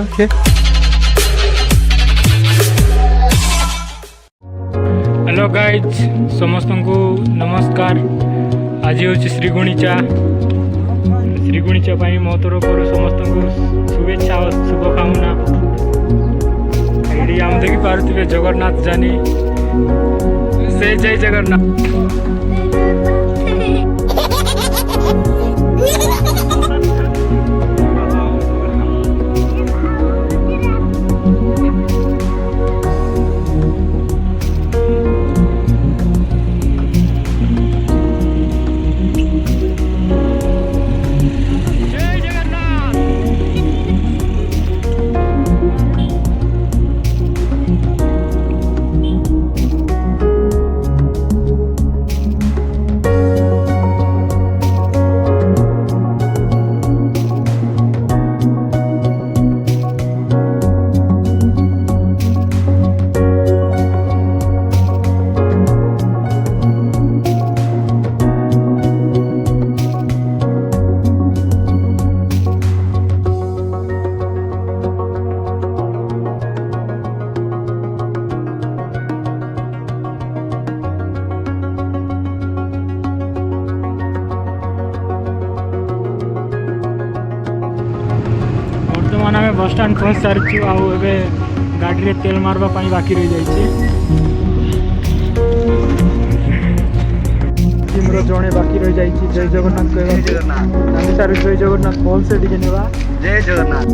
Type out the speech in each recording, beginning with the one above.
Okay hello guys समस्त को नमस्कार। आज हूँ श्रीगुणिचा मो तरफ समस्त को शुभेच्छा और शुभकामना। ये आम देखी पारे जगन्नाथ जानी से जय जगन्नाथ। आम बस स्टाण पहुँच सारी आए गाड़ी में तेल मारवाई बाकी रही जाइए। जड़े बाकी रही जाइए जय जगन्नाथ कह सारी जय जगन्नाथ भल से टे ना जय जगन्नाथ।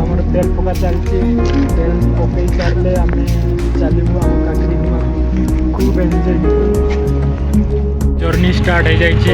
आम तेल पका चलती तेल पकई सारे आम चलू आम काकरी खूब एंजॉय जर्नी स्टार्ट हो जाइए।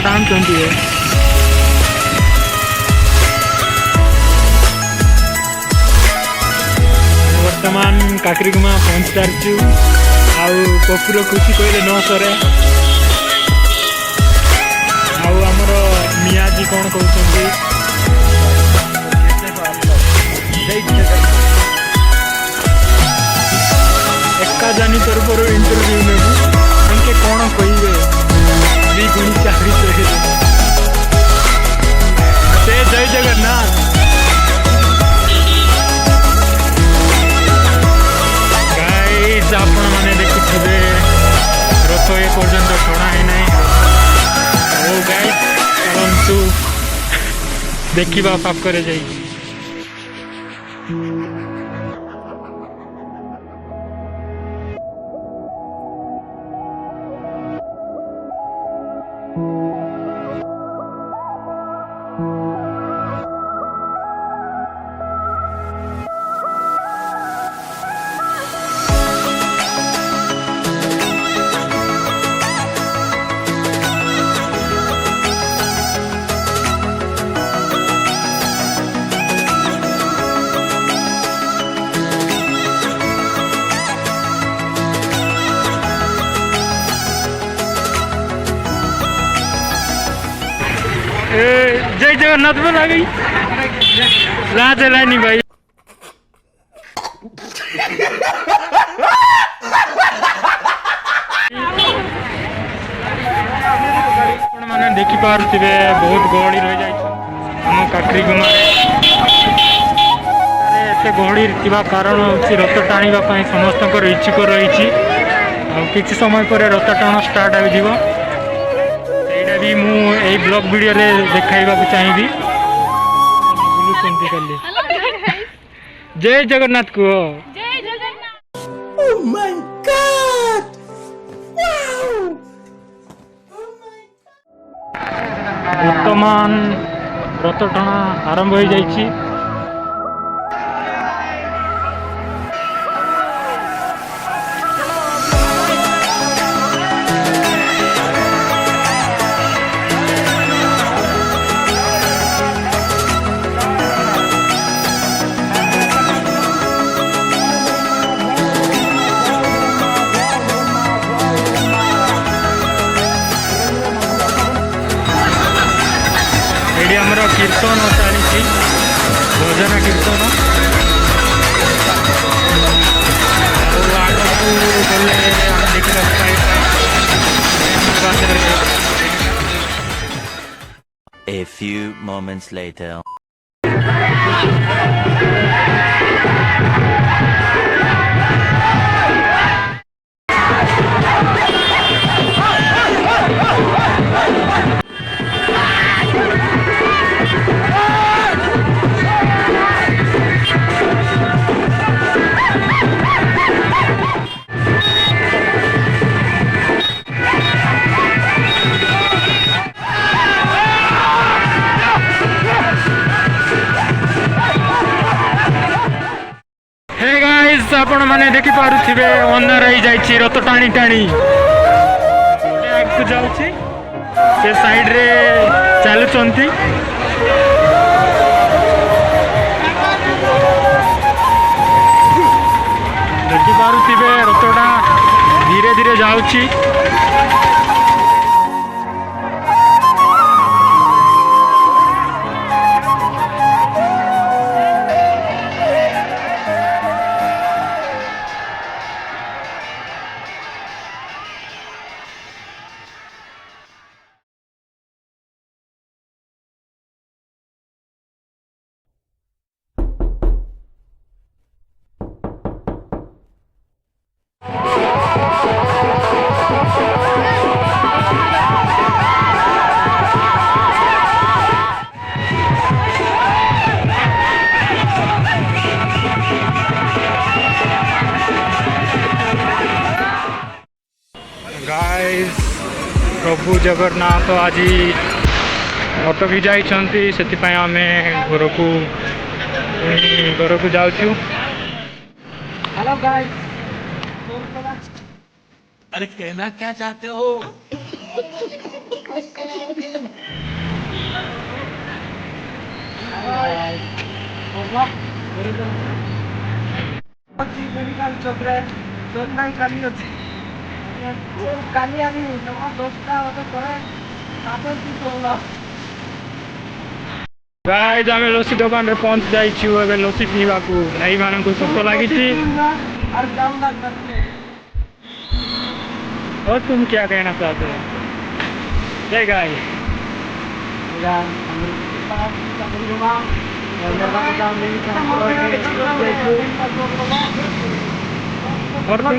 टाइम 20 है। वर्तमान काकरीगुमा पहुँच सारी आकुर कृषि कहले न सरे आमर मिया जी कौन कहते एका जानी तरफ इंटरव्यू नेबू कौन कहे से जय जगन्नाथ। गाइस आपण माने देखुथिबे रथ ए पर्यंत टणा है नहीं। ओ गाइस चलंतु देखिबा पाप करे जाई। जय जगन्नाथ बोला गई लाज लानी भाई मैंने देखी पारे बहुत गहली रही जाम काकरीगुमा एत गहली कारण हूँ रथ टाणवाई समस्त इच्छुक रही किसी समय पर रथ टाण स्टार्ट हो भी मुझे ब्लॉग वीडियो रे देखा चाहिए जय जगन्नाथ को बर्तमान रथ टाणा आरंभ हो जाइए कीर्तन चली भजन कीर्तन आगे गले A few moments later. आपण मैंने देखी पारे अंधार हो जाए रथ टाणी टाणी आगे जाऊँगी से साइड रे चलुंट देखी पारे रथटा धीरे धीरे जाऊँगी प्रभु जगन्नाथ आज अटकी जाइछन्ति सेतिपाई आमे घर को जाउछु। हेलो गाइस, अरे कहना क्या चाहते हो? गाइस आमे लस्सी दुकान रे पहुंच जाइछु एबे लस्सी पीवा को नहीं मानन को सतो लागी थी और तुम क्या कहना चाहते हो? जय गाइस और तुम